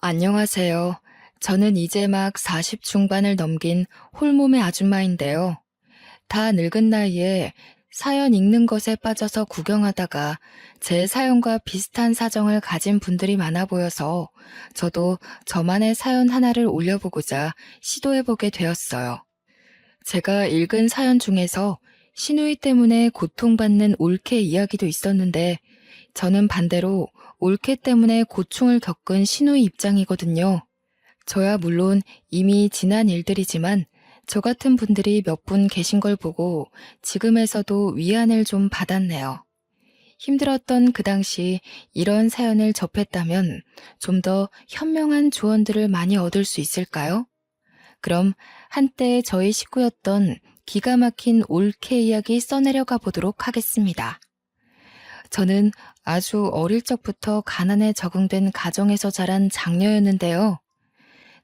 안녕하세요. 저는 이제 막 40 중반을 넘긴 홀몸의 아줌마인데요. 다 늙은 나이에 사연 읽는 것에 빠져서 구경하다가 제 사연과 비슷한 사정을 가진 분들이 많아 보여서 저도 저만의 사연 하나를 올려보고자 시도해보게 되었어요. 제가 읽은 사연 중에서 시누이 때문에 고통받는 올케 이야기도 있었는데 저는 반대로 올케 때문에 고충을 겪은 시누이 입장이거든요. 저야 물론 이미 지난 일들이지만 저 같은 분들이 몇 분 계신 걸 보고 지금에서도 위안을 좀 받았네요. 힘들었던 그 당시 이런 사연을 접했다면 좀 더 현명한 조언들을 많이 얻을 수 있을까요? 그럼 한때 저희 식구였던 기가 막힌 올케 이야기 써내려가 보도록 하겠습니다. 저는 아주 어릴 적부터 가난에 적응된 가정에서 자란 장녀였는데요.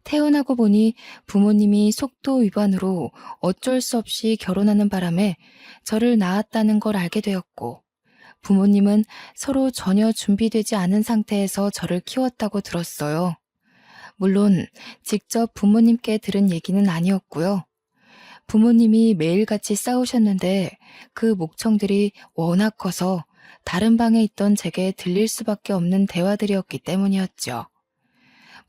태어나고 보니 부모님이 속도 위반으로 어쩔 수 없이 결혼하는 바람에 저를 낳았다는 걸 알게 되었고, 부모님은 서로 전혀 준비되지 않은 상태에서 저를 키웠다고 들었어요. 물론 직접 부모님께 들은 얘기는 아니었고요. 부모님이 매일같이 싸우셨는데 그 목청들이 워낙 커서 다른 방에 있던 제게 들릴 수밖에 없는 대화들이었기 때문이었죠.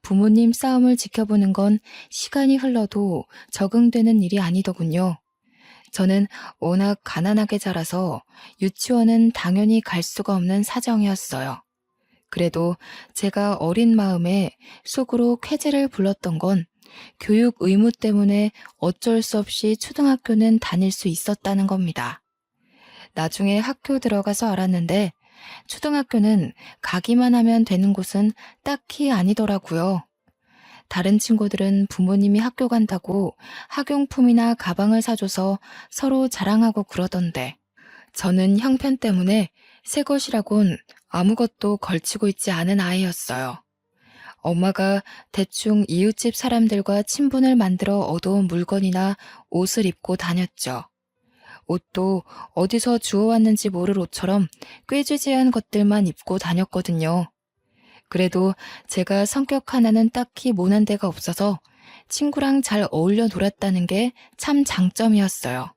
부모님 싸움을 지켜보는 건 시간이 흘러도 적응되는 일이 아니더군요. 저는 워낙 가난하게 자라서 유치원은 당연히 갈 수가 없는 사정이었어요. 그래도 제가 어린 마음에 속으로 쾌재를 불렀던 건 교육 의무 때문에 어쩔 수 없이 초등학교는 다닐 수 있었다는 겁니다. 나중에 학교 들어가서 알았는데 초등학교는 가기만 하면 되는 곳은 딱히 아니더라고요. 다른 친구들은 부모님이 학교 간다고 학용품이나 가방을 사줘서 서로 자랑하고 그러던데 저는 형편 때문에 새 것이라곤 아무것도 걸치고 있지 않은 아이였어요. 엄마가 대충 이웃집 사람들과 친분을 만들어 얻어온 물건이나 옷을 입고 다녔죠. 옷도 어디서 주워왔는지 모를 옷처럼 꾀지지한 것들만 입고 다녔거든요. 그래도 제가 성격 하나는 딱히 모난 데가 없어서 친구랑 잘 어울려 놀았다는 게 참 장점이었어요.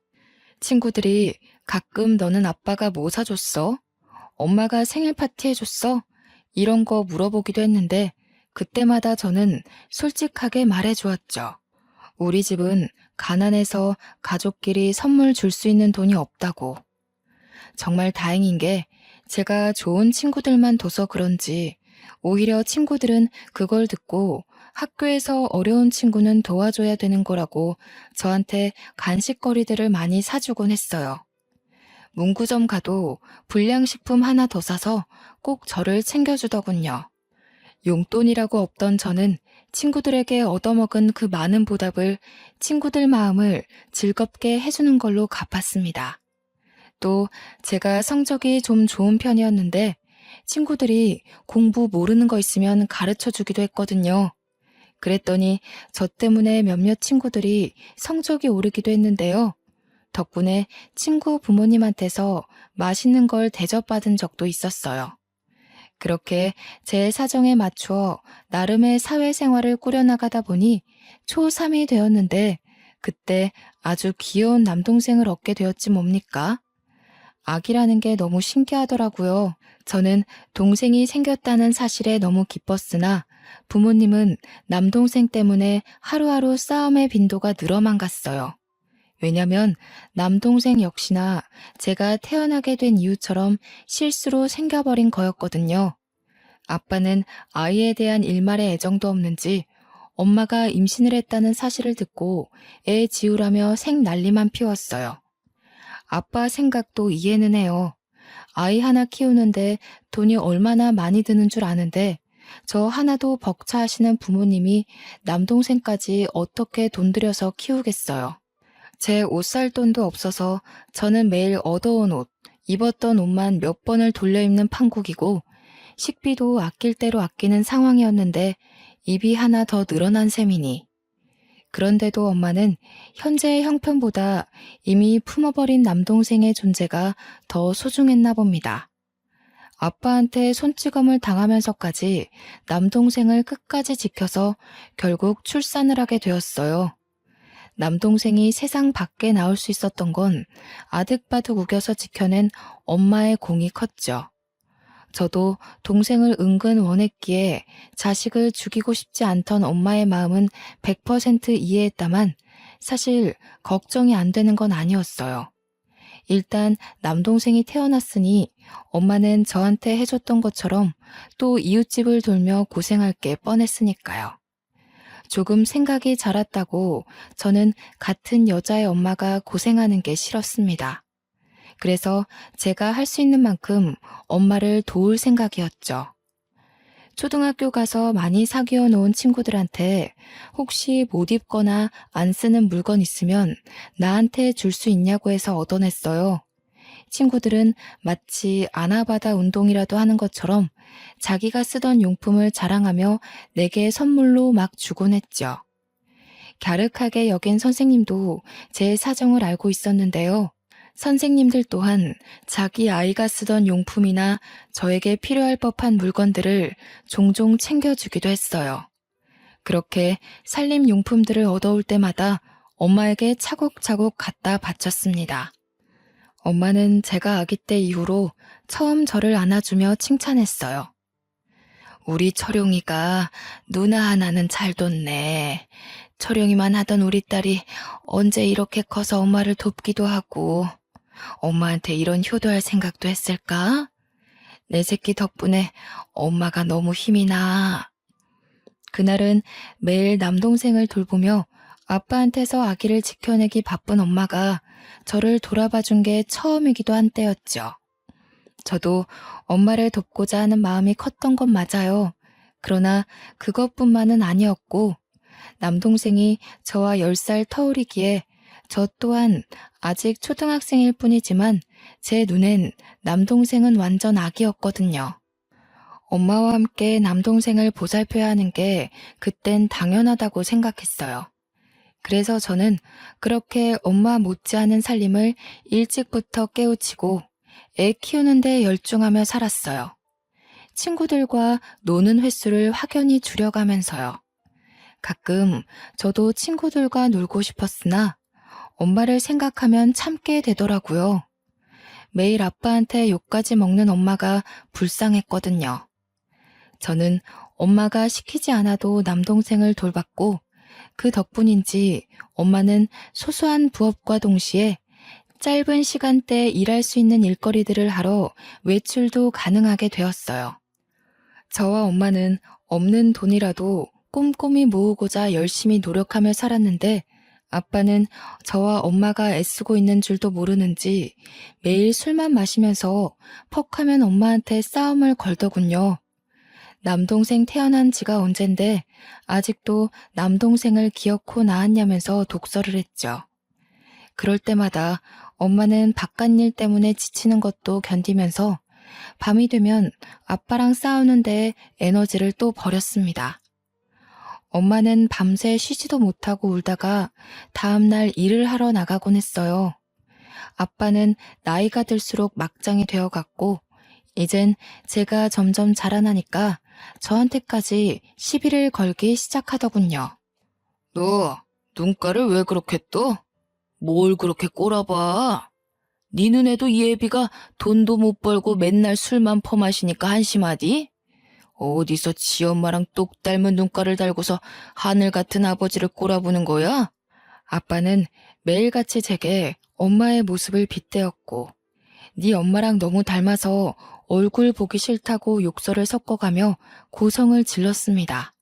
친구들이 가끔 너는 아빠가 뭐 사줬어? 엄마가 생일 파티 해줬어? 이런 거 물어보기도 했는데 그때마다 저는 솔직하게 말해주었죠. 우리 집은 가난해서 가족끼리 선물 줄 수 있는 돈이 없다고. 정말 다행인 게 제가 좋은 친구들만 둬서 그런지 오히려 친구들은 그걸 듣고 학교에서 어려운 친구는 도와줘야 되는 거라고 저한테 간식거리들을 많이 사주곤 했어요. 문구점 가도 불량식품 하나 더 사서 꼭 저를 챙겨주더군요. 용돈이라고 없던 저는 친구들에게 얻어먹은 그 많은 보답을 친구들 마음을 즐겁게 해주는 걸로 갚았습니다. 또 제가 성적이 좀 좋은 편이었는데 친구들이 공부 모르는 거 있으면 가르쳐 주기도 했거든요. 그랬더니 저 때문에 몇몇 친구들이 성적이 오르기도 했는데요. 덕분에 친구 부모님한테서 맛있는 걸 대접받은 적도 있었어요. 그렇게 제 사정에 맞추어 나름의 사회생활을 꾸려나가다 보니 초3이 되었는데 그때 아주 귀여운 남동생을 얻게 되었지 뭡니까? 아기라는 게 너무 신기하더라고요. 저는 동생이 생겼다는 사실에 너무 기뻤으나 부모님은 남동생 때문에 하루하루 싸움의 빈도가 늘어만 갔어요. 왜냐면 남동생 역시나 제가 태어나게 된 이유처럼 실수로 생겨버린 거였거든요. 아빠는 아이에 대한 일말의 애정도 없는지 엄마가 임신을 했다는 사실을 듣고 애 지우라며 생난리만 피웠어요. 아빠 생각도 이해는 해요. 아이 하나 키우는데 돈이 얼마나 많이 드는 줄 아는데 저 하나도 벅차하시는 부모님이 남동생까지 어떻게 돈 들여서 키우겠어요. 제 옷 살 돈도 없어서 저는 매일 얻어온 옷, 입었던 옷만 몇 번을 돌려 입는 판국이고 식비도 아낄 대로 아끼는 상황이었는데 입이 하나 더 늘어난 셈이니. 그런데도 엄마는 현재의 형편보다 이미 품어버린 남동생의 존재가 더 소중했나 봅니다. 아빠한테 손찌검을 당하면서까지 남동생을 끝까지 지켜서 결국 출산을 하게 되었어요. 남동생이 세상 밖에 나올 수 있었던 건 아득바득 우겨서 지켜낸 엄마의 공이 컸죠. 저도 동생을 은근 원했기에 자식을 죽이고 싶지 않던 엄마의 마음은 100% 이해했다만 사실 걱정이 안 되는 건 아니었어요. 일단 남동생이 태어났으니 엄마는 저한테 해줬던 것처럼 또 이웃집을 돌며 고생할 게 뻔했으니까요. 조금 생각이 자랐다고 저는 같은 여자의 엄마가 고생하는 게 싫었습니다. 그래서 제가 할 수 있는 만큼 엄마를 도울 생각이었죠. 초등학교 가서 많이 사귀어 놓은 친구들한테 혹시 못 입거나 안 쓰는 물건 있으면 나한테 줄 수 있냐고 해서 얻어냈어요. 친구들은 마치 아나바다 운동이라도 하는 것처럼 자기가 쓰던 용품을 자랑하며 내게 선물로 막 주곤 했죠. 갸륵하게 여긴 선생님도 제 사정을 알고 있었는데요. 선생님들 또한 자기 아이가 쓰던 용품이나 저에게 필요할 법한 물건들을 종종 챙겨주기도 했어요. 그렇게 살림용품들을 얻어올 때마다 엄마에게 차곡차곡 갖다 바쳤습니다. 엄마는 제가 아기 때 이후로 처음 저를 안아주며 칭찬했어요. 우리 철용이가 누나 하나는 잘 뒀네. 철용이만 하던 우리 딸이 언제 이렇게 커서 엄마를 돕기도 하고 엄마한테 이런 효도할 생각도 했을까? 내 새끼 덕분에 엄마가 너무 힘이 나. 그날은 매일 남동생을 돌보며 아빠한테서 아기를 지켜내기 바쁜 엄마가 저를 돌아봐 준 게 처음이기도 한 때였죠. 저도 엄마를 돕고자 하는 마음이 컸던 건 맞아요. 그러나 그것뿐만은 아니었고 남동생이 저와 10살 터울이기에 저 또한 아직 초등학생일 뿐이지만 제 눈엔 남동생은 완전 아기였거든요. 엄마와 함께 남동생을 보살펴야 하는 게 그땐 당연하다고 생각했어요. 그래서 저는 그렇게 엄마 못지않은 살림을 일찍부터 깨우치고 애 키우는데 열중하며 살았어요. 친구들과 노는 횟수를 확연히 줄여가면서요. 가끔 저도 친구들과 놀고 싶었으나 엄마를 생각하면 참게 되더라고요. 매일 아빠한테 욕까지 먹는 엄마가 불쌍했거든요. 저는 엄마가 시키지 않아도 남동생을 돌봤고 그 덕분인지 엄마는 소소한 부업과 동시에 짧은 시간대에 일할 수 있는 일거리들을 하러 외출도 가능하게 되었어요. 저와 엄마는 없는 돈이라도 꼼꼼히 모으고자 열심히 노력하며 살았는데 아빠는 저와 엄마가 애쓰고 있는 줄도 모르는지 매일 술만 마시면서 퍽하면 엄마한테 싸움을 걸더군요. 남동생 태어난 지가 언젠데 아직도 남동생을 기어코 낳았냐면서 독설을 했죠. 그럴 때마다 엄마는 바깥일 때문에 지치는 것도 견디면서 밤이 되면 아빠랑 싸우는데 에너지를 또 버렸습니다. 엄마는 밤새 쉬지도 못하고 울다가 다음날 일을 하러 나가곤 했어요. 아빠는 나이가 들수록 막장이 되어갔고 이젠 제가 점점 자라나니까 저한테까지 시비를 걸기 시작하더군요. 너 눈가를 왜 그렇게 떠? 뭘 그렇게 꼬라봐? 네 눈에도 이 애비가 돈도 못 벌고 맨날 술만 퍼마시니까 한심하디? 어디서 지 엄마랑 똑 닮은 눈가를 달고서 하늘 같은 아버지를 꼬라보는 거야? 아빠는 매일같이 제게 엄마의 모습을 빗대었고 네 엄마랑 너무 닮아서 얼굴 보기 싫다고 욕설을 섞어가며 고성을 질렀습니다.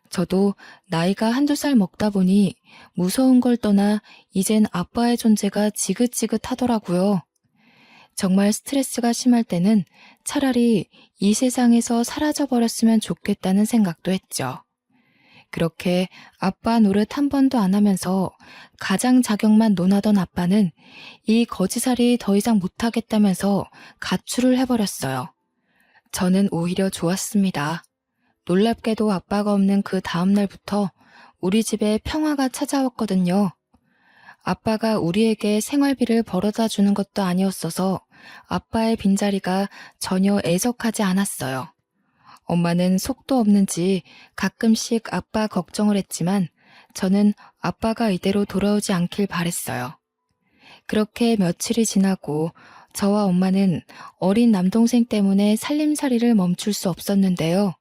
저도 나이가 한두 살 먹다 보니 무서운 걸 떠나 이젠 아빠의 존재가 지긋지긋하더라고요. 정말 스트레스가 심할 때는 차라리 이 세상에서 사라져버렸으면 좋겠다는 생각도 했죠. 그렇게 아빠 노릇 한 번도 안 하면서 가장 자격만 논하던 아빠는 이 거지살이 더 이상 못하겠다면서 가출을 해버렸어요. 저는 오히려 좋았습니다. 놀랍게도 아빠가 없는 그 다음 날부터 우리 집에 평화가 찾아왔거든요. 아빠가 우리에게 생활비를 벌어다 주는 것도 아니었어서 아빠의 빈자리가 전혀 애석하지 않았어요. 엄마는 속도 없는지 가끔씩 아빠 걱정을 했지만 저는 아빠가 이대로 돌아오지 않길 바랬어요. 그렇게 며칠이 지나고 저와 엄마는 어린 남동생 때문에 살림살이를 멈출 수 없었는데요.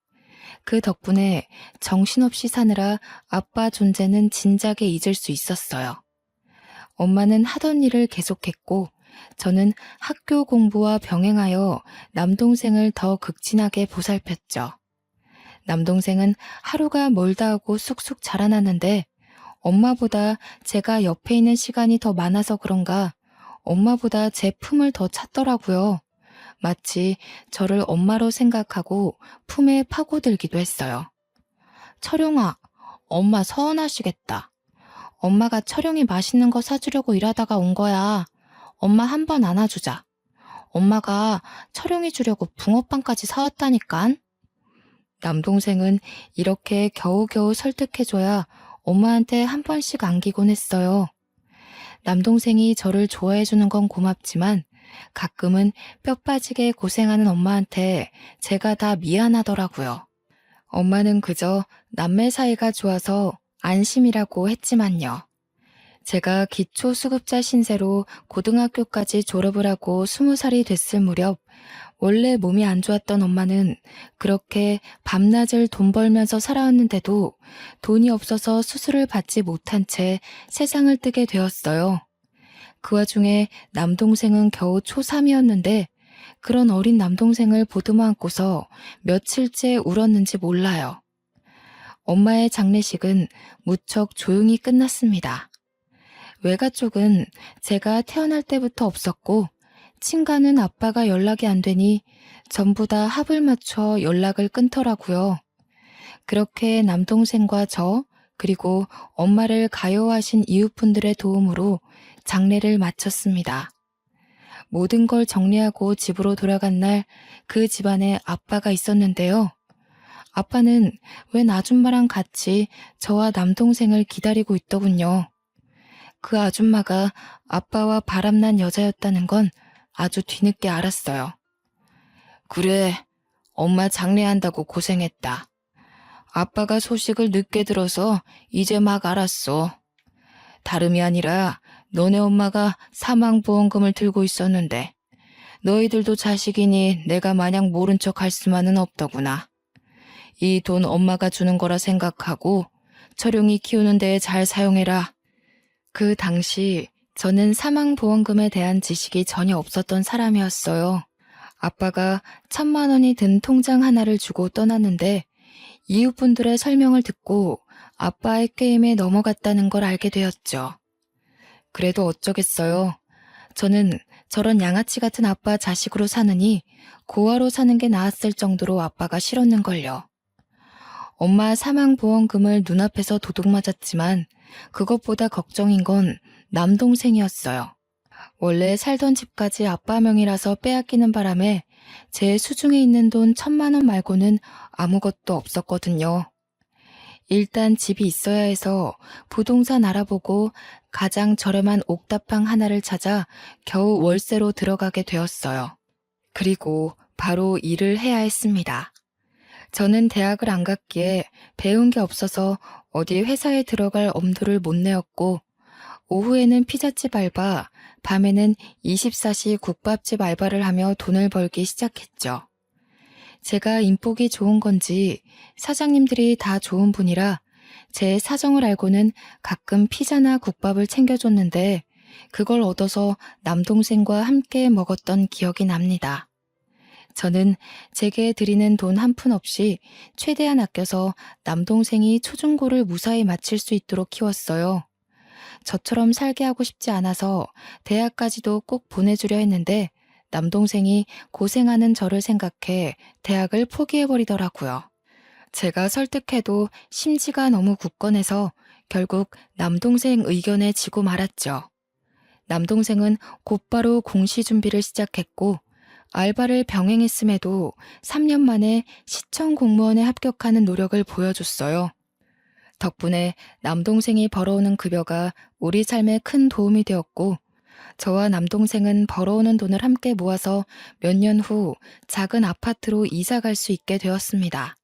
그 덕분에 정신없이 사느라 아빠 존재는 진작에 잊을 수 있었어요. 엄마는 하던 일을 계속했고 저는 학교 공부와 병행하여 남동생을 더 극진하게 보살폈죠. 남동생은 하루가 멀다 하고 쑥쑥 자라났는데 엄마보다 제가 옆에 있는 시간이 더 많아서 그런가 엄마보다 제 품을 더 찾더라고요. 마치 저를 엄마로 생각하고 품에 파고들기도 했어요. 철용아, 엄마 서운하시겠다. 엄마가 철용이 맛있는 거 사주려고 일하다가 온 거야. 엄마 한 번 안아주자. 엄마가 철용이 주려고 붕어빵까지 사왔다니깐. 남동생은 이렇게 겨우겨우 설득해줘야 엄마한테 한 번씩 안기곤 했어요. 남동생이 저를 좋아해주는 건 고맙지만 가끔은 뼈 빠지게 고생하는 엄마한테 제가 다 미안하더라고요. 엄마는 그저 남매 사이가 좋아서 안심이라고 했지만요. 제가 기초수급자 신세로 고등학교까지 졸업을 하고 20살이 됐을 무렵 원래 몸이 안 좋았던 엄마는 그렇게 밤낮을 돈 벌면서 살아왔는데도 돈이 없어서 수술을 받지 못한 채 세상을 뜨게 되었어요. 그 와중에 남동생은 겨우 초3이었는데 그런 어린 남동생을 보듬어 안고서 며칠째 울었는지 몰라요. 엄마의 장례식은 무척 조용히 끝났습니다. 외가 쪽은 제가 태어날 때부터 없었고 친가는 아빠가 연락이 안 되니 전부 다 합을 맞춰 연락을 끊더라고요. 그렇게 남동생과 저 그리고 엄마를 가여워하신 이웃분들의 도움으로 장례를 마쳤습니다. 모든 걸 정리하고 집으로 돌아간 날 그 집안에 아빠가 있었는데요. 아빠는 웬 아줌마랑 같이 저와 남동생을 기다리고 있더군요. 그 아줌마가 아빠와 바람난 여자였다는 건 아주 뒤늦게 알았어요. 그래, 엄마 장례한다고 고생했다. 아빠가 소식을 늦게 들어서 이제 막 알았어. 다름이 아니라 너네 엄마가 사망보험금을 들고 있었는데 너희들도 자식이니 내가 마냥 모른 척 할 수만은 없더구나. 이 돈 엄마가 주는 거라 생각하고 철용이 키우는 데에 잘 사용해라. 그 당시 저는 사망보험금에 대한 지식이 전혀 없었던 사람이었어요. 아빠가 1,000만 원이 든 통장 하나를 주고 떠났는데 이웃분들의 설명을 듣고 아빠의 게임에 넘어갔다는 걸 알게 되었죠. 그래도 어쩌겠어요. 저는 저런 양아치 같은 아빠 자식으로 사느니 고아로 사는 게 나았을 정도로 아빠가 싫었는걸요. 엄마 사망보험금을 눈앞에서 도둑 맞았지만 그것보다 걱정인 건 남동생이었어요. 원래 살던 집까지 아빠 명의라서 빼앗기는 바람에 제 수중에 있는 돈 1,000만 원 말고는 아무것도 없었거든요. 일단 집이 있어야 해서 부동산 알아보고 가장 저렴한 옥탑방 하나를 찾아 겨우 월세로 들어가게 되었어요. 그리고 바로 일을 해야 했습니다. 저는 대학을 안 갔기에 배운 게 없어서 어디 회사에 들어갈 엄두를 못 내었고 오후에는 피자집 알바, 밤에는 24시 국밥집 알바를 하며 돈을 벌기 시작했죠. 제가 인복이 좋은 건지 사장님들이 다 좋은 분이라 제 사정을 알고는 가끔 피자나 국밥을 챙겨줬는데 그걸 얻어서 남동생과 함께 먹었던 기억이 납니다. 저는 제게 드리는 돈 한 푼 없이 최대한 아껴서 남동생이 초중고를 무사히 마칠 수 있도록 키웠어요. 저처럼 살게 하고 싶지 않아서 대학까지도 꼭 보내주려 했는데 남동생이 고생하는 저를 생각해 대학을 포기해버리더라고요. 제가 설득해도 심지가 너무 굳건해서 결국 남동생 의견에 지고 말았죠. 남동생은 곧바로 공시 준비를 시작했고 알바를 병행했음에도 3년 만에 시청 공무원에 합격하는 노력을 보여줬어요. 덕분에 남동생이 벌어오는 급여가 우리 삶에 큰 도움이 되었고 저와 남동생은 벌어오는 돈을 함께 모아서 몇 년 후 작은 아파트로 이사 갈 수 있게 되었습니다.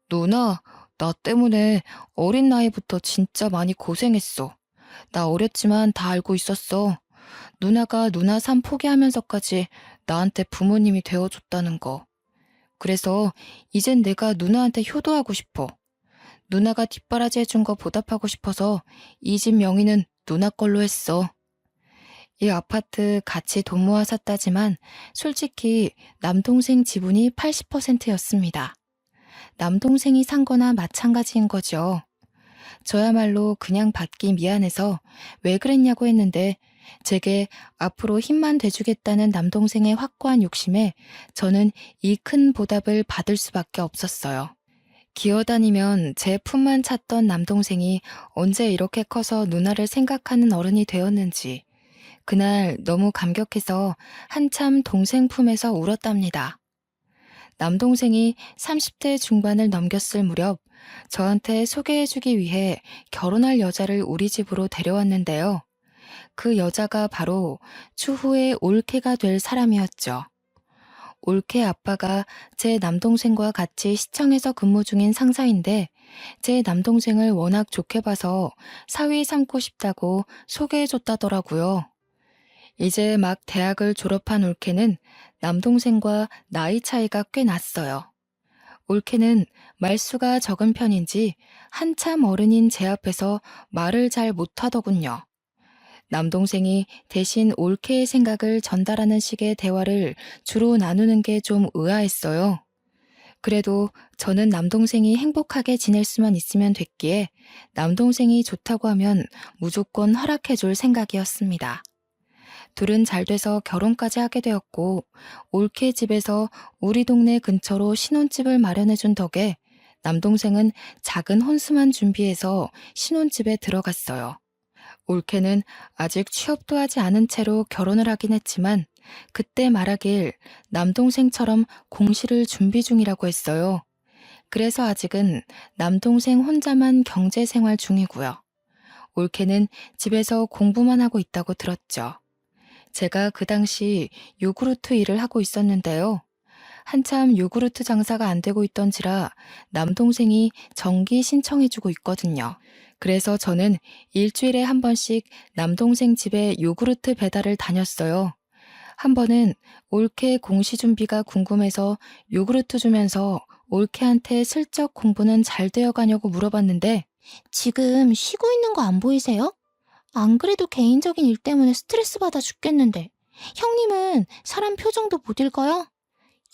누나, 나 때문에 어린 나이부터 진짜 많이 고생했어. 나 어렸지만 다 알고 있었어. 누나가 누나 삶 포기하면서까지 나한테 부모님이 되어줬다는 거. 그래서 이젠 내가 누나한테 효도하고 싶어. 누나가 뒷바라지 해준 거 보답하고 싶어서 이 집 명의는 누나 걸로 했어. 이 아파트 같이 돈 모아 샀다지만 솔직히 남동생 지분이 80%였습니다. 남동생이 산 거나 마찬가지인 거죠. 저야말로 그냥 받기 미안해서 왜 그랬냐고 했는데 제게 앞으로 힘만 돼주겠다는 남동생의 확고한 욕심에 저는 이 큰 보답을 받을 수밖에 없었어요. 기어다니면 제 품만 찾던 남동생이 언제 이렇게 커서 누나를 생각하는 어른이 되었는지 그날 너무 감격해서 한참 동생 품에서 울었답니다. 남동생이 30대 중반을 넘겼을 무렵 저한테 소개해주기 위해 결혼할 여자를 우리 집으로 데려왔는데요. 그 여자가 바로 추후에 올케가 될 사람이었죠. 올케 아빠가 제 남동생과 같이 시청에서 근무 중인 상사인데 제 남동생을 워낙 좋게 봐서 사위 삼고 싶다고 소개해줬다더라고요. 이제 막 대학을 졸업한 올케는 남동생과 나이 차이가 꽤 났어요. 올케는 말수가 적은 편인지 한참 어른인 제 앞에서 말을 잘 못하더군요. 남동생이 대신 올케의 생각을 전달하는 식의 대화를 주로 나누는 게 좀 의아했어요. 그래도 저는 남동생이 행복하게 지낼 수만 있으면 됐기에 남동생이 좋다고 하면 무조건 허락해줄 생각이었습니다. 둘은 잘 돼서 결혼까지 하게 되었고 올케 집에서 우리 동네 근처로 신혼집을 마련해준 덕에 남동생은 작은 혼수만 준비해서 신혼집에 들어갔어요. 올케는 아직 취업도 하지 않은 채로 결혼을 하긴 했지만 그때 말하길 남동생처럼 공시를 준비 중이라고 했어요. 그래서 아직은 남동생 혼자만 경제생활 중이고요. 올케는 집에서 공부만 하고 있다고 들었죠. 제가 그 당시 요구르트 일을 하고 있었는데요. 한참 요구르트 장사가 안 되고 있던지라 남동생이 정기 신청해주고 있거든요. 그래서 저는 일주일에 한 번씩 남동생 집에 요구르트 배달을 다녔어요. 한 번은 올케 공시 준비가 궁금해서 요구르트 주면서 올케한테 슬쩍 공부는 잘 되어가냐고 물어봤는데 지금 쉬고 있는 거 안 보이세요? 안 그래도 개인적인 일 때문에 스트레스 받아 죽겠는데. 형님은 사람 표정도 못 읽어요?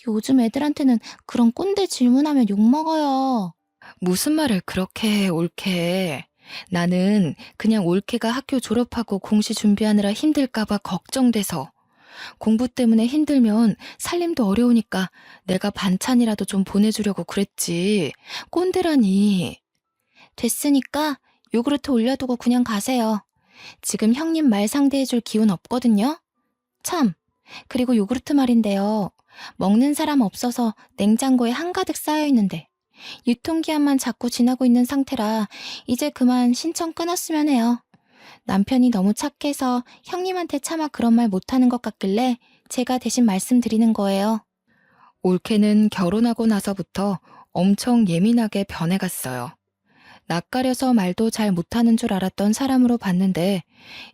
요즘 애들한테는 그런 꼰대 질문하면 욕먹어요. 무슨 말을 그렇게 해, 올케. 나는 그냥 올케가 학교 졸업하고 공시 준비하느라 힘들까봐 걱정돼서 공부 때문에 힘들면 살림도 어려우니까 내가 반찬이라도 좀 보내주려고 그랬지. 꼰대라니. 됐으니까 요구르트 올려두고 그냥 가세요. 지금 형님 말 상대해줄 기운 없거든요? 참, 그리고 요구르트 말인데요. 먹는 사람 없어서 냉장고에 한가득 쌓여있는데 유통기한만 자꾸 지나고 있는 상태라 이제 그만 신청 끊었으면 해요. 남편이 너무 착해서 형님한테 차마 그런 말 못하는 것 같길래 제가 대신 말씀드리는 거예요. 올케는 결혼하고 나서부터 엄청 예민하게 변해갔어요. 낯가려서 말도 잘 못하는 줄 알았던 사람으로 봤는데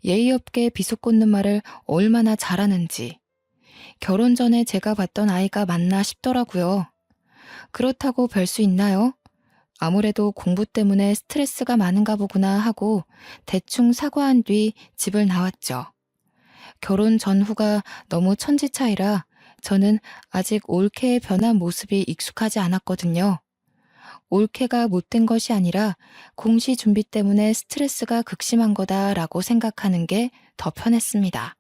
예의 없게 비속꽂는 말을 얼마나 잘하는지. 결혼 전에 제가 봤던 아이가 맞나 싶더라고요. 그렇다고 별 수 있나요? 아무래도 공부 때문에 스트레스가 많은가 보구나 하고 대충 사과한 뒤 집을 나왔죠. 결혼 전후가 너무 천지 차이라 저는 아직 올케의 변한 모습이 익숙하지 않았거든요. 올케가 못된 것이 아니라 공시 준비 때문에 스트레스가 극심한 거다라고 생각하는 게 더 편했습니다.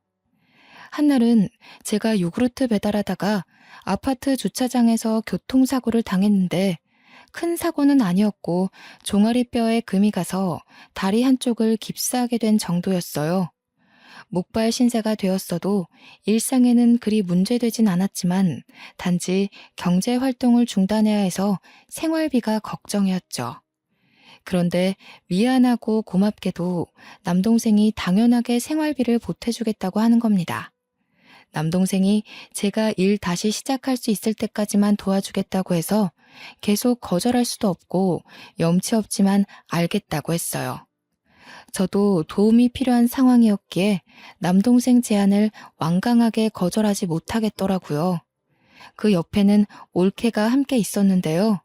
한날은 제가 요구르트 배달하다가 아파트 주차장에서 교통사고를 당했는데 큰 사고는 아니었고 종아리뼈에 금이 가서 다리 한쪽을 깁스하게 된 정도였어요. 목발 신세가 되었어도 일상에는 그리 문제되진 않았지만 단지 경제 활동을 중단해야 해서 생활비가 걱정이었죠. 그런데 미안하고 고맙게도 남동생이 당연하게 생활비를 보태주겠다고 하는 겁니다. 남동생이 제가 일 다시 시작할 수 있을 때까지만 도와주겠다고 해서 계속 거절할 수도 없고 염치 없지만 알겠다고 했어요. 저도 도움이 필요한 상황이었기에 남동생 제안을 완강하게 거절하지 못하겠더라고요. 그 옆에는 올케가 함께 있었는데요.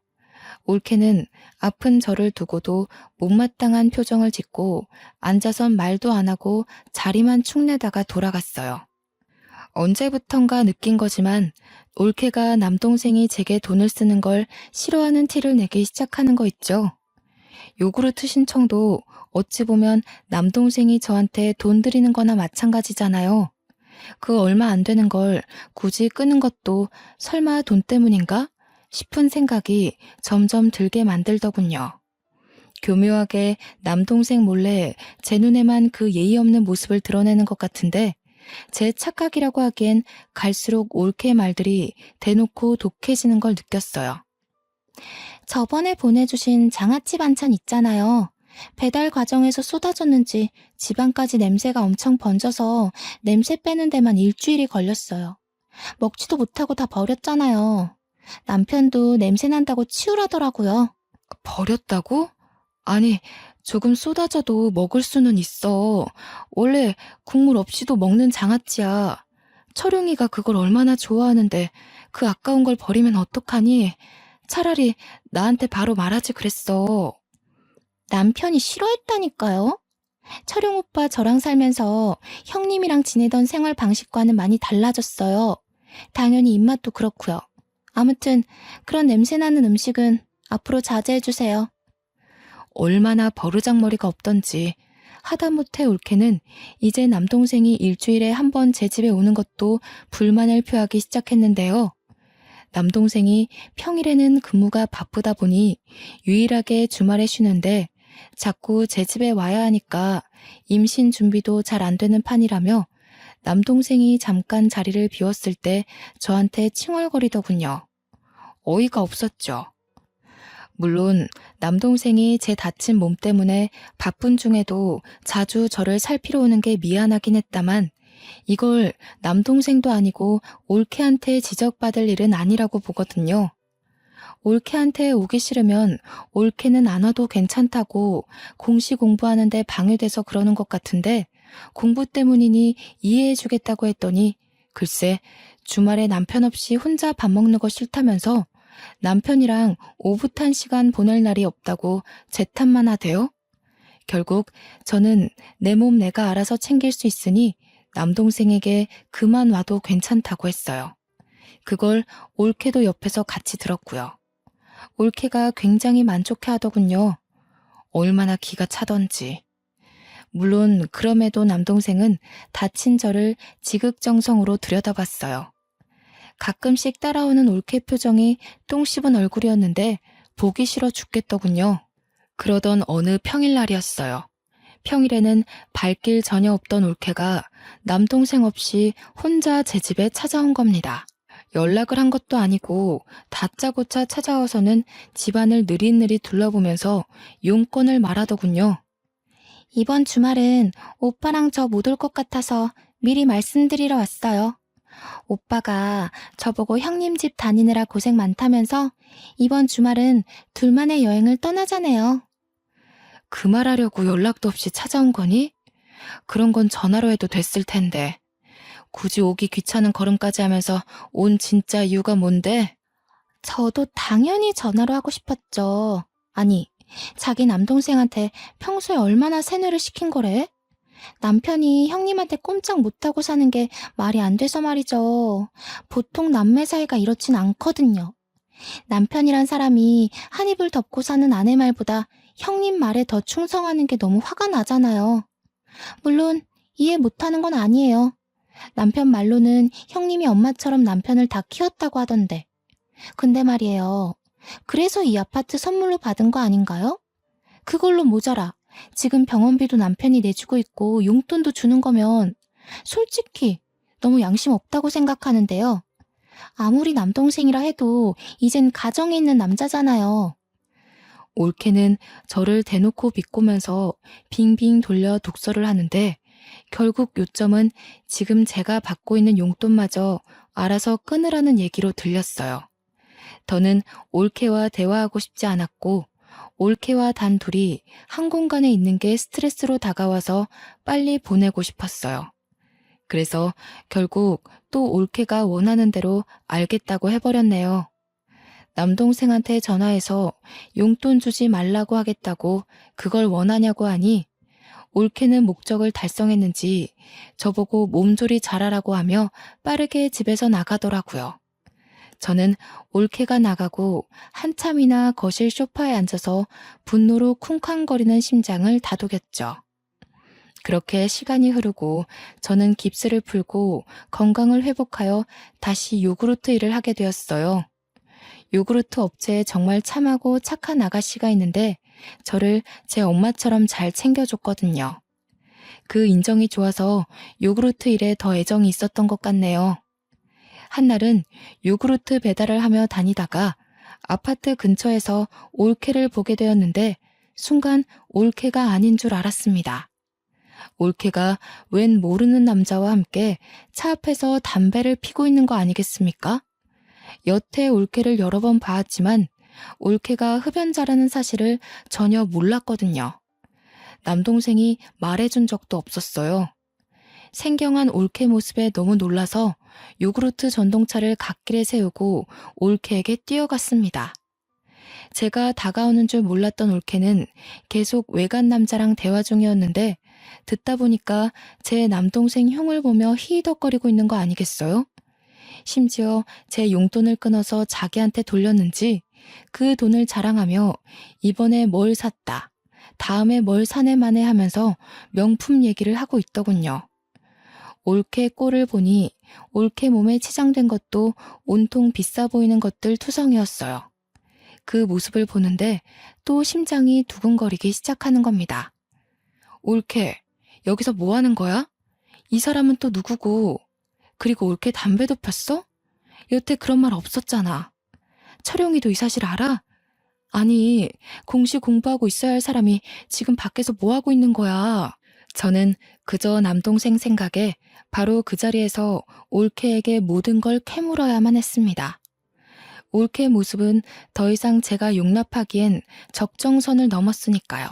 올케는 아픈 저를 두고도 못마땅한 표정을 짓고 앉아선 말도 안 하고 자리만 축내다가 돌아갔어요. 언제부턴가 느낀 거지만 올케가 남동생이 제게 돈을 쓰는 걸 싫어하는 티를 내기 시작하는 거 있죠. 요구르트 신청도 어찌 보면 남동생이 저한테 돈 드리는 거나 마찬가지잖아요. 그 얼마 안 되는 걸 굳이 끄는 것도 설마 돈 때문인가 싶은 생각이 점점 들게 만들더군요. 교묘하게 남동생 몰래 제 눈에만 그 예의 없는 모습을 드러내는 것 같은데 제 착각이라고 하기엔 갈수록 올케 말들이 대놓고 독해지는 걸 느꼈어요. 저번에 보내주신 장아찌 반찬 있잖아요. 배달 과정에서 쏟아졌는지 집안까지 냄새가 엄청 번져서 냄새 빼는 데만 일주일이 걸렸어요. 먹지도 못하고 다 버렸잖아요. 남편도 냄새 난다고 치우라더라고요. 버렸다고? 아니, 조금 쏟아져도 먹을 수는 있어. 원래 국물 없이도 먹는 장아찌야. 철용이가 그걸 얼마나 좋아하는데 그 아까운 걸 버리면 어떡하니? 차라리 나한테 바로 말하지 그랬어. 남편이 싫어했다니까요. 철용 오빠 저랑 살면서 형님이랑 지내던 생활 방식과는 많이 달라졌어요. 당연히 입맛도 그렇고요. 아무튼 그런 냄새나는 음식은 앞으로 자제해주세요. 얼마나 버르장머리가 없던지. 하다못해 올케는 이제 남동생이 일주일에 한 번 제 집에 오는 것도 불만을 표하기 시작했는데요. 남동생이 평일에는 근무가 바쁘다 보니 유일하게 주말에 쉬는데 자꾸 제 집에 와야 하니까 임신 준비도 잘 안 되는 판이라며 남동생이 잠깐 자리를 비웠을 때 저한테 칭얼거리더군요. 어이가 없었죠. 물론 남동생이 제 다친 몸 때문에 바쁜 중에도 자주 저를 살피러 오는 게 미안하긴 했다만 이걸 남동생도 아니고 올케한테 지적받을 일은 아니라고 보거든요. 올케한테 오기 싫으면 올케는 안 와도 괜찮다고 공시 공부하는데 방해돼서 그러는 것 같은데 공부 때문이니 이해해주겠다고 했더니 글쎄 주말에 남편 없이 혼자 밥 먹는 거 싫다면서 남편이랑 오붓한 시간 보낼 날이 없다고 제 탓만 하대요. 결국 저는 내 몸 내가 알아서 챙길 수 있으니 남동생에게 그만 와도 괜찮다고 했어요. 그걸 올케도 옆에서 같이 들었고요. 올케가 굉장히 만족해 하더군요. 얼마나 기가 차던지. 물론 그럼에도 남동생은 다친 저를 지극정성으로 들여다봤어요. 가끔씩 따라오는 올케 표정이 똥 씹은 얼굴이었는데 보기 싫어 죽겠더군요. 그러던 어느 평일날이었어요. 평일에는 발길 전혀 없던 올케가 남동생 없이 혼자 제 집에 찾아온 겁니다. 연락을 한 것도 아니고 다짜고짜 찾아와서는 집안을 느릿느릿 둘러보면서 용건을 말하더군요. 이번 주말은 오빠랑 저 못 올 것 같아서 미리 말씀드리러 왔어요. 오빠가 저보고 형님 집 다니느라 고생 많다면서 이번 주말은 둘만의 여행을 떠나자네요. 그 말하려고 연락도 없이 찾아온 거니? 그런 건 전화로 해도 됐을 텐데. 굳이 오기 귀찮은 걸음까지 하면서 온 진짜 이유가 뭔데? 저도 당연히 전화로 하고 싶었죠. 아니, 자기 남동생한테 평소에 얼마나 세뇌를 시킨 거래? 남편이 형님한테 꼼짝 못하고 사는 게 말이 안 돼서 말이죠. 보통 남매 사이가 이렇진 않거든요. 남편이란 사람이 한 입을 덮고 사는 아내 말보다 형님 말에 더 충성하는 게 너무 화가 나잖아요. 물론 이해 못하는 건 아니에요. 남편 말로는 형님이 엄마처럼 남편을 다 키웠다고 하던데. 근데 말이에요. 그래서 이 아파트 선물로 받은 거 아닌가요? 그걸로 모자라. 지금 병원비도 남편이 내주고 있고 용돈도 주는 거면 솔직히 너무 양심 없다고 생각하는데요. 아무리 남동생이라 해도 이젠 가정이 있는 남자잖아요. 올케는 저를 대놓고 비꼬면서 빙빙 돌려 독서를 하는데 결국 요점은 지금 제가 받고 있는 용돈마저 알아서 끊으라는 얘기로 들렸어요. 더는 올케와 대화하고 싶지 않았고 올케와 단 둘이 한 공간에 있는 게 스트레스로 다가와서 빨리 보내고 싶었어요. 그래서 결국 또 올케가 원하는 대로 알겠다고 해버렸네요. 남동생한테 전화해서 용돈 주지 말라고 하겠다고 그걸 원하냐고 하니 올케는 목적을 달성했는지 저보고 몸조리 잘하라고 하며 빠르게 집에서 나가더라고요. 저는 올케가 나가고 한참이나 거실 소파에 앉아서 분노로 쿵쾅거리는 심장을 다독였죠. 그렇게 시간이 흐르고 저는 깁스를 풀고 건강을 회복하여 다시 요구르트 일을 하게 되었어요. 요구르트 업체에 정말 참하고 착한 아가씨가 있는데 저를 제 엄마처럼 잘 챙겨줬거든요. 그 인정이 좋아서 요구르트 일에 더 애정이 있었던 것 같네요. 한날은 요구르트 배달을 하며 다니다가 아파트 근처에서 올케를 보게 되었는데 순간 올케가 아닌 줄 알았습니다. 올케가 웬 모르는 남자와 함께 차 앞에서 담배를 피고 있는 거 아니겠습니까? 여태 올케를 여러 번 봐왔지만 올케가 흡연자라는 사실을 전혀 몰랐거든요. 남동생이 말해준 적도 없었어요. 생경한 올케 모습에 너무 놀라서 요구르트 전동차를 갓길에 세우고 올케에게 뛰어갔습니다. 제가 다가오는 줄 몰랐던 올케는 계속 외간 남자랑 대화 중이었는데 듣다 보니까 제 남동생 흉을 보며 히히덕거리고 있는 거 아니겠어요? 심지어 제 용돈을 끊어서 자기한테 돌렸는지 그 돈을 자랑하며 이번에 뭘 샀다, 다음에 뭘 사네 마네 하면서 명품 얘기를 하고 있더군요. 올케 꼴을 보니 올케 몸에 치장된 것도 온통 비싸 보이는 것들 투성이었어요. 그 모습을 보는데 또 심장이 두근거리기 시작하는 겁니다. 올케, 여기서 뭐 하는 거야? 이 사람은 또 누구고? 그리고 올케 담배도 폈어? 여태 그런 말 없었잖아. 철용이도 이 사실 알아? 아니, 공시 공부하고 있어야 할 사람이 지금 밖에서 뭐 하고 있는 거야? 저는 그저 남동생 생각에 바로 그 자리에서 올케에게 모든 걸 캐물어야만 했습니다. 올케 모습은 더 이상 제가 용납하기엔 적정선을 넘었으니까요.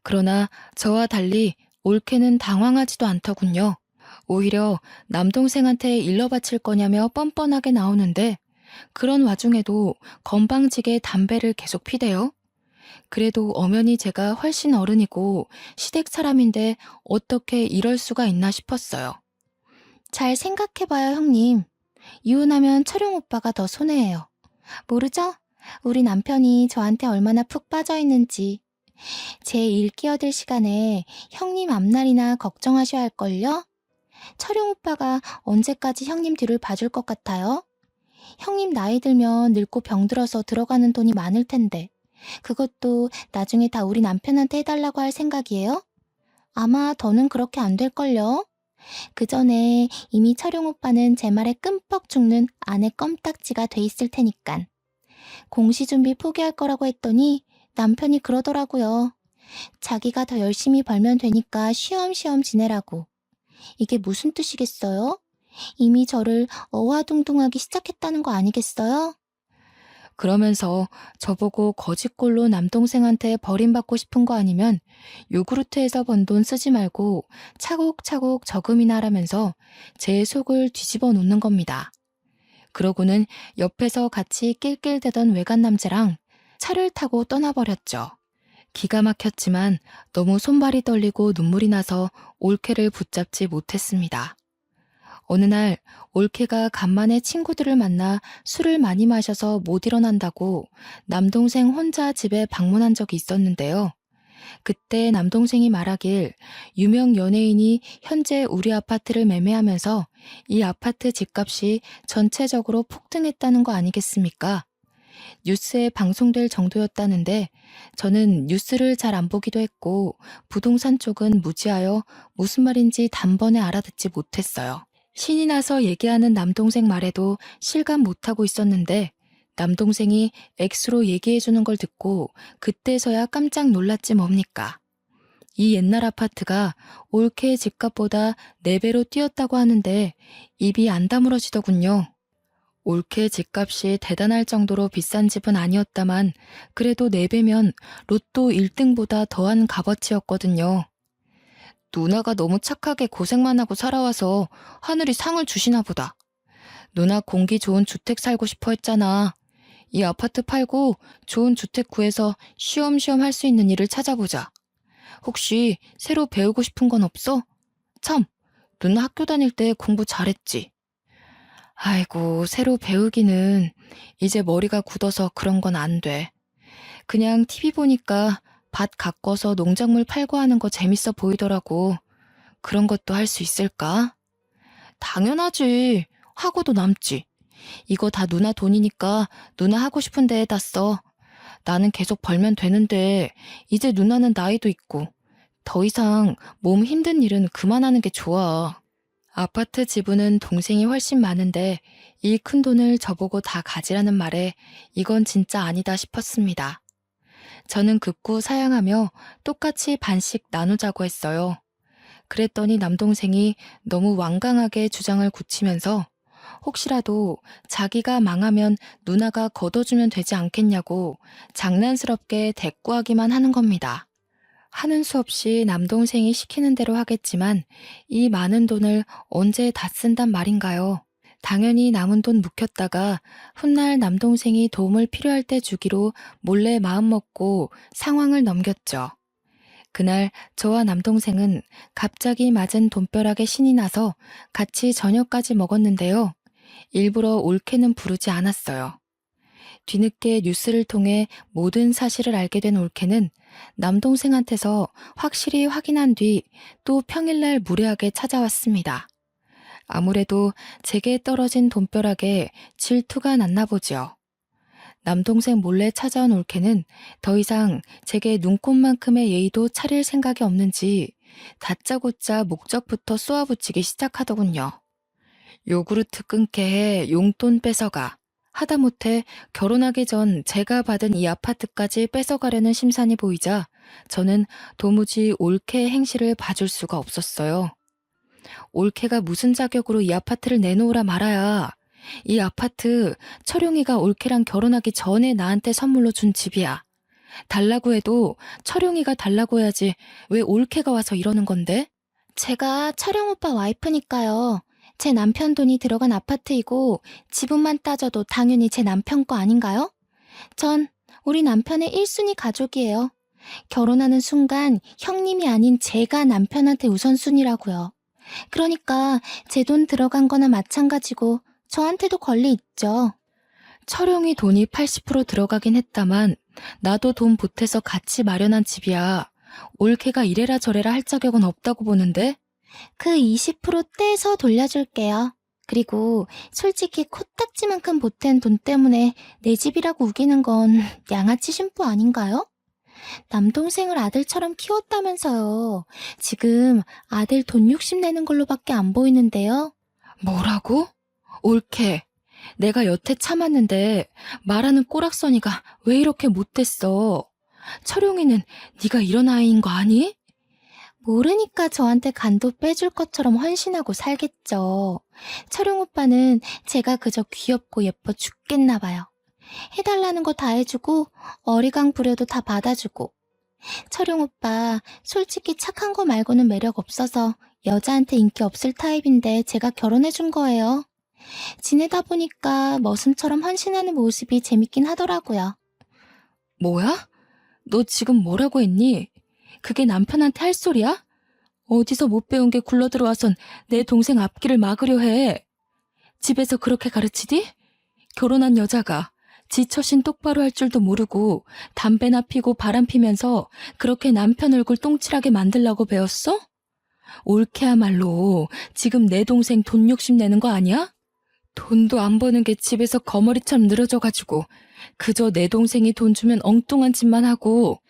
그러나 저와 달리 올케는 당황하지도 않더군요. 오히려 남동생한테 일러 바칠 거냐며 뻔뻔하게 나오는데 그런 와중에도 건방지게 담배를 계속 피대요. 그래도 엄연히 제가 훨씬 어른이고 시댁 사람인데 어떻게 이럴 수가 있나 싶었어요. 잘 생각해봐요, 형님. 이혼하면 철용 오빠가 더 손해예요. 모르죠? 우리 남편이 저한테 얼마나 푹 빠져있는지. 제 일 끼어들 시간에 형님 앞날이나 걱정하셔야 할걸요? 철용 오빠가 언제까지 형님 뒤를 봐줄 것 같아요? 형님 나이 들면 늙고 병들어서 들어가는 돈이 많을 텐데 그것도 나중에 다 우리 남편한테 해달라고 할 생각이에요? 아마 더는 그렇게 안 될걸요? 그 전에 이미 철용 오빠는 제 말에 끔뻑 죽는 아내 껌딱지가 돼 있을 테니깐. 공시 준비 포기할 거라고 했더니 남편이 그러더라고요. 자기가 더 열심히 벌면 되니까 쉬엄쉬엄 지내라고. 이게 무슨 뜻이겠어요? 이미 저를 어화둥둥하기 시작했다는 거 아니겠어요? 그러면서 저보고 거짓골로 남동생한테 버림받고 싶은 거 아니면 요구르트에서 번 돈 쓰지 말고 차곡차곡 저금이나 하라면서 제 속을 뒤집어 놓는 겁니다. 그러고는 옆에서 같이 낄낄대던 외간 남자랑 차를 타고 떠나버렸죠. 기가 막혔지만 너무 손발이 떨리고 눈물이 나서 올케를 붙잡지 못했습니다. 어느 날 올케가 간만에 친구들을 만나 술을 많이 마셔서 못 일어난다고 남동생 혼자 집에 방문한 적이 있었는데요. 그때 남동생이 말하길 유명 연예인이 현재 우리 아파트를 매매하면서 이 아파트 집값이 전체적으로 폭등했다는 거 아니겠습니까? 뉴스에 방송될 정도였다는데 저는 뉴스를 잘 안 보기도 했고 부동산 쪽은 무지하여 무슨 말인지 단번에 알아듣지 못했어요. 신이 나서 얘기하는 남동생 말에도 실감 못하고 있었는데 남동생이 X로 얘기해주는 걸 듣고 그때서야 깜짝 놀랐지 뭡니까. 이 옛날 아파트가 올케의 집값보다 4배로 뛰었다고 하는데 입이 안 다물어지더군요. 올케 집값이 대단할 정도로 비싼 집은 아니었다만 그래도 4배면 로또 1등보다 더한 값어치였거든요. 누나가 너무 착하게 고생만 하고 살아와서 하늘이 상을 주시나 보다. 누나 공기 좋은 주택 살고 싶어 했잖아. 이 아파트 팔고 좋은 주택 구해서 쉬엄쉬엄 할 수 있는 일을 찾아보자. 혹시 새로 배우고 싶은 건 없어? 참, 누나 학교 다닐 때 공부 잘했지. 아이고, 새로 배우기는 이제 머리가 굳어서 그런 건 안 돼. 그냥 TV 보니까 밭 가꿔서 농작물 팔고 하는 거 재밌어 보이더라고. 그런 것도 할 수 있을까? 당연하지. 하고도 남지. 이거 다 누나 돈이니까 누나 하고 싶은 데에다 써. 나는 계속 벌면 되는데 이제 누나는 나이도 있고 더 이상 몸 힘든 일은 그만하는 게 좋아. 아파트 지분은 동생이 훨씬 많은데 이 큰 돈을 저보고 다 가지라는 말에 이건 진짜 아니다 싶었습니다. 저는 극구 사양하며 똑같이 반씩 나누자고 했어요. 그랬더니 남동생이 너무 완강하게 주장을 굳히면서 혹시라도 자기가 망하면 누나가 걷어주면 되지 않겠냐고 장난스럽게 대꾸하기만 하는 겁니다. 하는 수 없이 남동생이 시키는 대로 하겠지만 이 많은 돈을 언제 다 쓴단 말인가요? 당연히 남은 돈 묵혔다가 훗날 남동생이 도움을 필요할 때 주기로 몰래 마음먹고 상황을 넘겼죠. 그날 저와 남동생은 갑자기 맞은 돈벼락에 신이 나서 같이 저녁까지 먹었는데요. 일부러 올케는 부르지 않았어요. 뒤늦게 뉴스를 통해 모든 사실을 알게 된 올케는 남동생한테서 확실히 확인한 뒤 또 평일날 무례하게 찾아왔습니다. 아무래도 제게 떨어진 돈벼락에 질투가 났나 보죠. 남동생 몰래 찾아온 올케는 더 이상 제게 눈꼽만큼의 예의도 차릴 생각이 없는지 다짜고짜 목적부터 쏘아붙이기 시작하더군요. 요구르트 끊게 해 용돈 뺏어가. 하다못해 결혼하기 전 제가 받은 이 아파트까지 뺏어가려는 심산이 보이자 저는 도무지 올케의 행실을 봐줄 수가 없었어요. 올케가 무슨 자격으로 이 아파트를 내놓으라 말아야. 이 아파트 철용이가 올케랑 결혼하기 전에 나한테 선물로 준 집이야. 달라고 해도 철용이가 달라고 해야지 왜 올케가 와서 이러는 건데? 제가 철영 오빠 와이프니까요. 제 남편 돈이 들어간 아파트이고 지분만 따져도 당연히 제 남편 거 아닌가요? 전 우리 남편의 1순위 가족이에요. 결혼하는 순간 형님이 아닌 제가 남편한테 우선순위라고요. 그러니까 제 돈 들어간 거나 마찬가지고 저한테도 권리 있죠. 철용이 돈이 80% 들어가긴 했다만 나도 돈 보태서 같이 마련한 집이야. 올케가 이래라 저래라 할 자격은 없다고 보는데? 그 20% 떼서 돌려줄게요. 그리고 솔직히 코딱지만큼 보탠 돈 때문에 내 집이라고 우기는 건 양아치 심보 아닌가요? 남동생을 아들처럼 키웠다면서요. 지금 아들 돈 욕심내는 걸로밖에 안 보이는데요. 뭐라고? 올케. 내가 여태 참았는데 말하는 꼬락서니가 왜 이렇게 못됐어? 철용이는 네가 이런 아이인 거 아니? 모르니까 저한테 간도 빼줄 것처럼 헌신하고 살겠죠. 철용 오빠는 제가 그저 귀엽고 예뻐 죽겠나 봐요. 해달라는 거 다 해주고 어리광 부려도 다 받아주고. 철용 오빠 솔직히 착한 거 말고는 매력 없어서 여자한테 인기 없을 타입인데 제가 결혼해준 거예요. 지내다 보니까 머슴처럼 헌신하는 모습이 재밌긴 하더라고요. 뭐야? 너 지금 뭐라고 했니? 그게 남편한테 할 소리야? 어디서 못 배운 게 굴러들어와선 내 동생 앞길을 막으려 해. 집에서 그렇게 가르치디? 결혼한 여자가 지 처신 똑바로 할 줄도 모르고 담배나 피고 바람 피면서 그렇게 남편 얼굴 똥칠하게 만들라고 배웠어? 올케야말로 지금 내 동생 돈 욕심 내는 거 아니야? 돈도 안 버는 게 집에서 거머리처럼 늘어져가지고 그저 내 동생이 돈 주면 엉뚱한 짓만 하고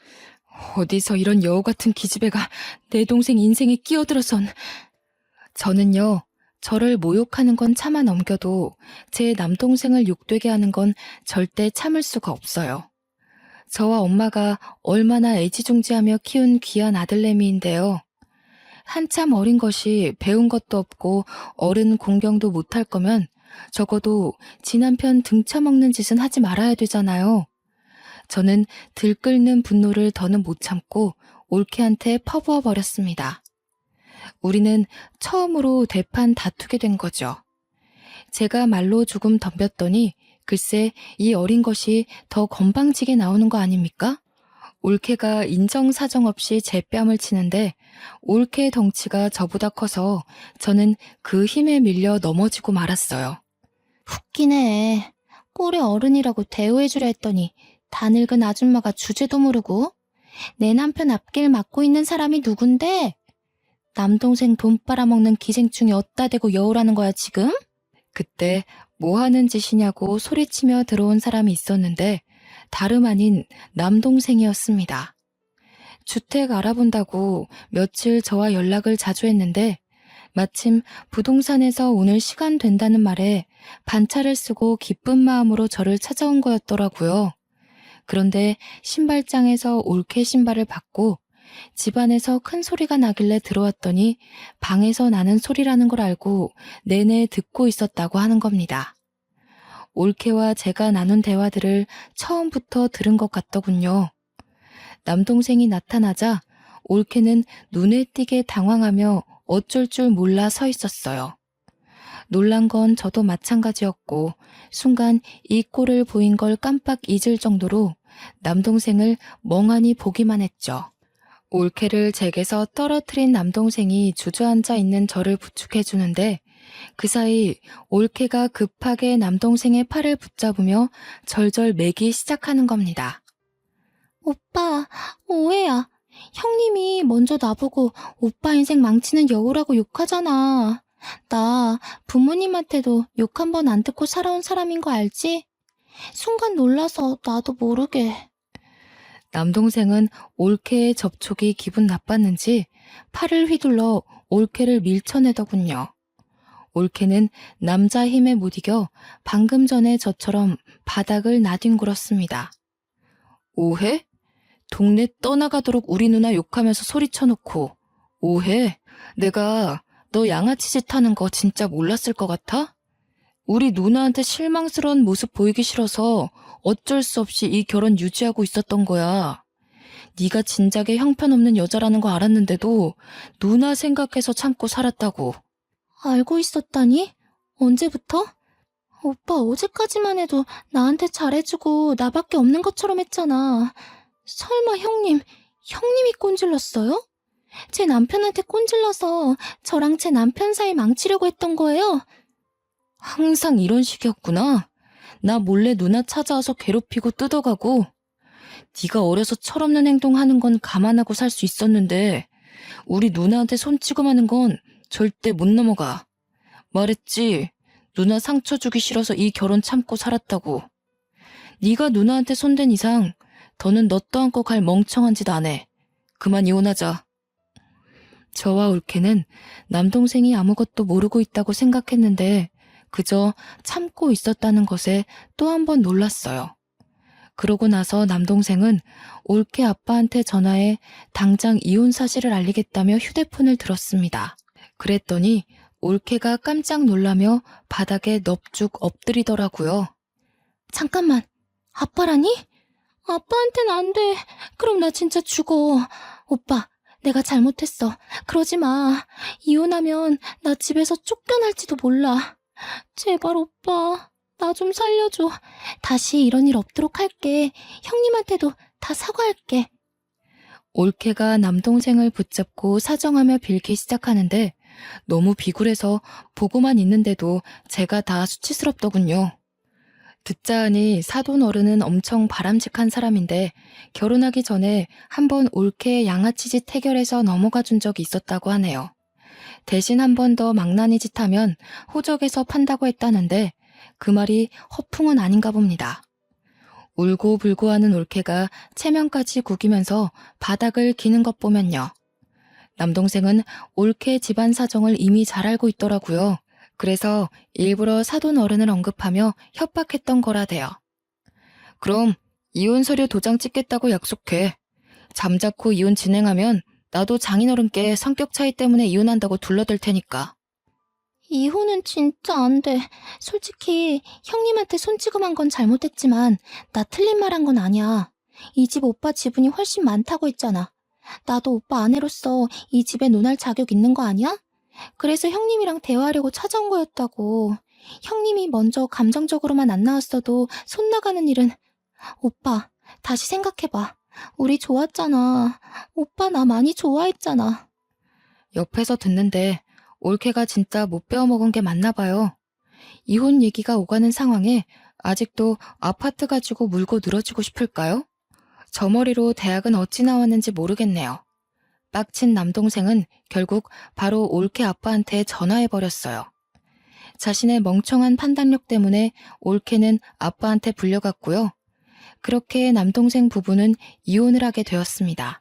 어디서 이런 여우 같은 기집애가 내 동생 인생에 끼어들어선. 저는요, 저를 모욕하는 건 참아 넘겨도 제 남동생을 욕되게 하는 건 절대 참을 수가 없어요. 저와 엄마가 얼마나 애지중지하며 키운 귀한 아들내미인데요. 한참 어린 것이 배운 것도 없고 어른 공경도 못할 거면 적어도 지 남편 등쳐먹는 짓은 하지 말아야 되잖아요. 저는 들끓는 분노를 더는 못 참고 올케한테 퍼부어 버렸습니다. 우리는 처음으로 대판 다투게 된 거죠. 제가 말로 조금 덤볐더니 글쎄 이 어린 것이 더 건방지게 나오는 거 아닙니까? 올케가 인정사정 없이 제 뺨을 치는데 올케의 덩치가 저보다 커서 저는 그 힘에 밀려 넘어지고 말았어요. 웃기네. 꼴의 어른이라고 대우해주려 했더니 다 늙은 아줌마가 주제도 모르고. 내 남편 앞길 막고 있는 사람이 누군데? 남동생 돈 빨아먹는 기생충이 어따 대고 여우라는 거야 지금? 그때 뭐 하는 짓이냐고 소리치며 들어온 사람이 있었는데 다름 아닌 남동생이었습니다. 주택 알아본다고 며칠 저와 연락을 자주 했는데 마침 부동산에서 오늘 시간 된다는 말에 반차를 쓰고 기쁜 마음으로 저를 찾아온 거였더라고요. 그런데 신발장에서 올케 신발을 받고 집안에서 큰 소리가 나길래 들어왔더니 방에서 나는 소리라는 걸 알고 내내 듣고 있었다고 하는 겁니다. 올케와 제가 나눈 대화들을 처음부터 들은 것 같더군요. 남동생이 나타나자 올케는 눈에 띄게 당황하며 어쩔 줄 몰라 서 있었어요. 놀란 건 저도 마찬가지였고 순간 이 꼴을 보인 걸 깜빡 잊을 정도로 남동생을 멍하니 보기만 했죠. 올케를 제게서 떨어뜨린 남동생이 주저앉아 있는 저를 부축해주는데 그 사이 올케가 급하게 남동생의 팔을 붙잡으며 절절 매기 시작하는 겁니다. 오빠, 오해야. 형님이 먼저 나보고 오빠 인생 망치는 여우라고 욕하잖아. 나 부모님한테도 욕 한 번 안 듣고 살아온 사람인 거 알지? 순간 놀라서 나도 모르게. 남동생은 올케의 접촉이 기분 나빴는지 팔을 휘둘러 올케를 밀쳐내더군요. 올케는 남자 힘에 못 이겨 방금 전에 저처럼 바닥을 나뒹굴었습니다. 오해? 동네 떠나가도록 우리 누나 욕하면서 소리쳐놓고 오해? 내가 너 양아치 짓 하는 거 진짜 몰랐을 것 같아? 우리 누나한테 실망스러운 모습 보이기 싫어서 어쩔 수 없이 이 결혼 유지하고 있었던 거야. 네가 진작에 형편없는 여자라는 거 알았는데도 누나 생각해서 참고 살았다고. 알고 있었다니? 언제부터? 오빠 어제까지만 해도 나한테 잘해주고 나밖에 없는 것처럼 했잖아. 설마 형님이 꼰질렀어요? 제 남편한테 꼰질러서 저랑 제 남편 사이 망치려고 했던 거예요? 항상 이런 식이었구나. 나 몰래 누나 찾아와서 괴롭히고 뜯어가고 네가 어려서 철없는 행동하는 건 감안하고 살 수 있었는데 우리 누나한테 손찌검 하는 건 절대 못 넘어가. 말했지. 누나 상처 주기 싫어서 이 결혼 참고 살았다고. 네가 누나한테 손댄 이상 더는 너 떠안고 갈 멍청한 짓 안 해. 그만 이혼하자. 저와 올케는 남동생이 아무것도 모르고 있다고 생각했는데 그저 참고 있었다는 것에 또 한 번 놀랐어요. 그러고 나서 남동생은 올케 아빠한테 전화해 당장 이혼 사실을 알리겠다며 휴대폰을 들었습니다. 그랬더니 올케가 깜짝 놀라며 바닥에 넙죽 엎드리더라고요. 잠깐만, 아빠라니? 아빠한텐 안 돼. 그럼 나 진짜 죽어. 오빠, 내가 잘못했어. 그러지 마. 이혼하면 나 집에서 쫓겨날지도 몰라. 제발 오빠, 나 좀 살려줘. 다시 이런 일 없도록 할게. 형님한테도 다 사과할게. 올케가 남동생을 붙잡고 사정하며 빌기 시작하는데 너무 비굴해서 보고만 있는데도 제가 다 수치스럽더군요. 듣자 하니 사돈 어른은 엄청 바람직한 사람인데 결혼하기 전에 한번 올케의 양아치 짓 해결해서 넘어가 준 적이 있었다고 하네요. 대신 한 번 더 망나니 짓 하면 호적에서 판다고 했다는데 그 말이 허풍은 아닌가 봅니다. 울고불고 하는 올케가 체면까지 구기면서 바닥을 기는 것 보면요. 남동생은 올케 집안 사정을 이미 잘 알고 있더라고요. 그래서 일부러 사돈 어른을 언급하며 협박했던 거라대요. 그럼 이혼 서류 도장 찍겠다고 약속해. 잠자코 이혼 진행하면 나도 장인어른께 성격 차이 때문에 이혼한다고 둘러댈 테니까. 이혼은 진짜 안 돼. 솔직히 형님한테 손찌검한 건 잘못했지만 나 틀린 말 한 건 아니야. 이 집 오빠 지분이 훨씬 많다고 했잖아. 나도 오빠 아내로서 이 집에 논할 자격 있는 거 아니야? 그래서 형님이랑 대화하려고 찾아온 거였다고. 형님이 먼저 감정적으로만 안 나왔어도 손 나가는 일은... 오빠, 다시 생각해봐. 우리 좋았잖아. 오빠 나 많이 좋아했잖아. 옆에서 듣는데 올케가 진짜 못 배워먹은 게 맞나 봐요. 이혼 얘기가 오가는 상황에 아직도 아파트 가지고 물고 늘어지고 싶을까요? 저 머리로 대학은 어찌 나왔는지 모르겠네요. 빡친 남동생은 결국 바로 올케 아빠한테 전화해버렸어요. 자신의 멍청한 판단력 때문에 올케는 아빠한테 불려갔고요. 그렇게 남동생 부부는 이혼을 하게 되었습니다.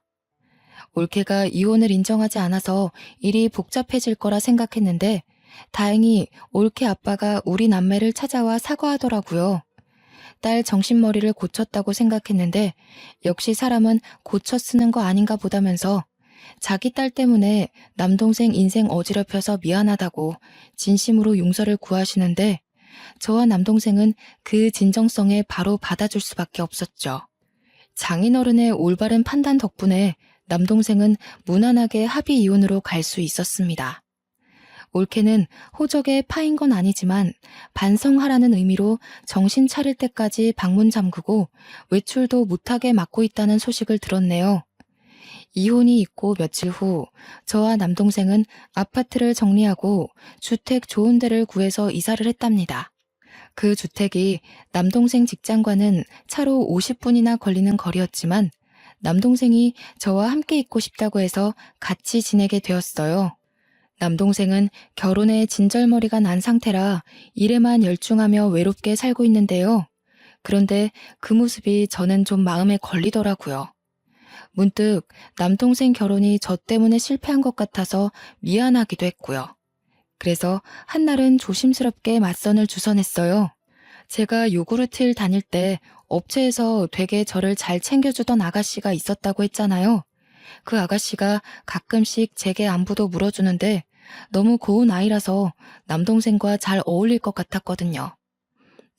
올케가 이혼을 인정하지 않아서 일이 복잡해질 거라 생각했는데 다행히 올케 아빠가 우리 남매를 찾아와 사과하더라고요. 딸 정신머리를 고쳤다고 생각했는데 역시 사람은 고쳐 쓰는 거 아닌가 보다면서 자기 딸 때문에 남동생 인생 어지럽혀서 미안하다고 진심으로 용서를 구하시는데 저와 남동생은 그 진정성에 바로 받아줄 수밖에 없었죠. 장인어른의 올바른 판단 덕분에 남동생은 무난하게 합의 이혼으로 갈 수 있었습니다. 올케는 호적에 파인 건 아니지만 반성하라는 의미로 정신 차릴 때까지 방문 잠그고 외출도 못하게 막고 있다는 소식을 들었네요. 이혼이 있고 며칠 후 저와 남동생은 아파트를 정리하고 주택 좋은 데를 구해서 이사를 했답니다. 그 주택이 남동생 직장과는 차로 50분이나 걸리는 거리였지만 남동생이 저와 함께 있고 싶다고 해서 같이 지내게 되었어요. 남동생은 결혼에 진절머리가 난 상태라 일에만 열중하며 외롭게 살고 있는데요. 그런데 그 모습이 저는 좀 마음에 걸리더라고요. 문득 남동생 결혼이 저 때문에 실패한 것 같아서 미안하기도 했고요. 그래서 한날은 조심스럽게 맞선을 주선했어요. 제가 요구르트를 다닐 때 업체에서 되게 저를 잘 챙겨주던 아가씨가 있었다고 했잖아요. 그 아가씨가 가끔씩 제게 안부도 물어주는데 너무 고운 아이라서 남동생과 잘 어울릴 것 같았거든요.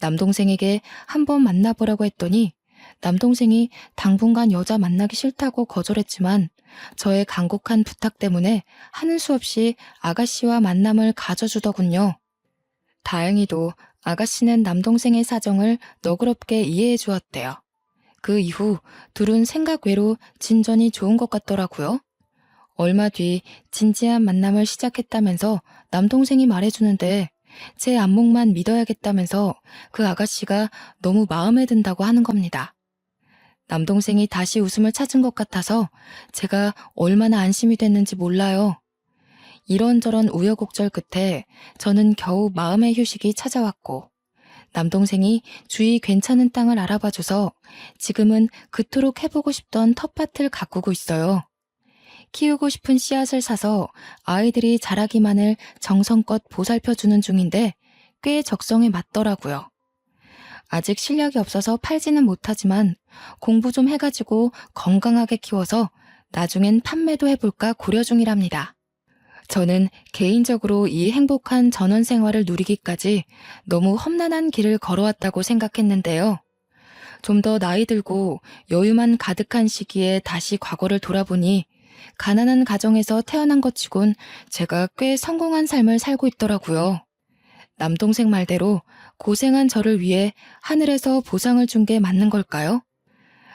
남동생에게 한번 만나보라고 했더니 남동생이 당분간 여자 만나기 싫다고 거절했지만 저의 간곡한 부탁 때문에 하는 수 없이 아가씨와 만남을 가져주더군요. 다행히도 아가씨는 남동생의 사정을 너그럽게 이해해 주었대요. 그 이후 둘은 생각 외로 진전이 좋은 것 같더라고요. 얼마 뒤 진지한 만남을 시작했다면서 남동생이 말해주는데 제 안목만 믿어야겠다면서 그 아가씨가 너무 마음에 든다고 하는 겁니다. 남동생이 다시 웃음을 찾은 것 같아서 제가 얼마나 안심이 됐는지 몰라요. 이런저런 우여곡절 끝에 저는 겨우 마음의 휴식이 찾아왔고 남동생이 주위 괜찮은 땅을 알아봐줘서 지금은 그토록 해보고 싶던 텃밭을 가꾸고 있어요. 키우고 싶은 씨앗을 사서 아이들이 자라기만을 정성껏 보살펴주는 중인데 꽤 적성에 맞더라고요. 아직 실력이 없어서 팔지는 못하지만 공부 좀 해가지고 건강하게 키워서 나중엔 판매도 해볼까 고려 중이랍니다. 저는 개인적으로 이 행복한 전원 생활을 누리기까지 너무 험난한 길을 걸어왔다고 생각했는데요. 좀 더 나이 들고 여유만 가득한 시기에 다시 과거를 돌아보니 가난한 가정에서 태어난 것 치곤 제가 꽤 성공한 삶을 살고 있더라고요. 남동생 말대로 고생한 저를 위해 하늘에서 보상을 준 게 맞는 걸까요?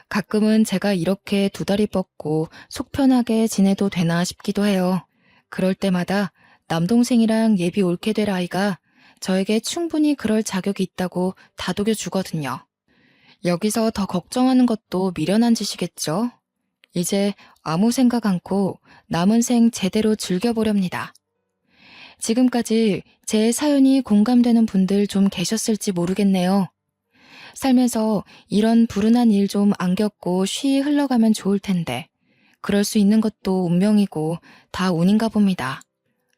가끔은 제가 이렇게 두 다리 뻗고 속 편하게 지내도 되나 싶기도 해요. 그럴 때마다 남동생이랑 예비 옳게 될 아이가 저에게 충분히 그럴 자격이 있다고 다독여 주거든요. 여기서 더 걱정하는 것도 미련한 짓이겠죠? 이제 아무 생각 않고 남은 생 제대로 즐겨보렵니다. 지금까지 제 사연이 공감되는 분들 좀 계셨을지 모르겠네요. 살면서 이런 불운한 일 좀 안 겪고 쉬이 흘러가면 좋을 텐데 그럴 수 있는 것도 운명이고 다 운인가 봅니다.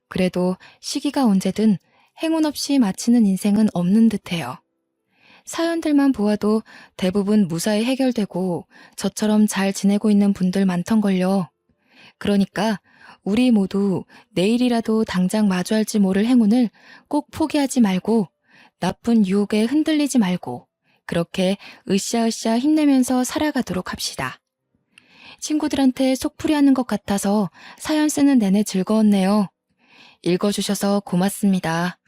그래도 시기가 언제든 행운 없이 마치는 인생은 없는 듯해요. 사연들만 보아도 대부분 무사히 해결되고 저처럼 잘 지내고 있는 분들 많던걸요. 그러니까 우리 모두 내일이라도 당장 마주할지 모를 행운을 꼭 포기하지 말고 나쁜 유혹에 흔들리지 말고 그렇게 으쌰으쌰 힘내면서 살아가도록 합시다. 친구들한테 속풀이하는 것 같아서 사연 쓰는 내내 즐거웠네요. 읽어주셔서 고맙습니다.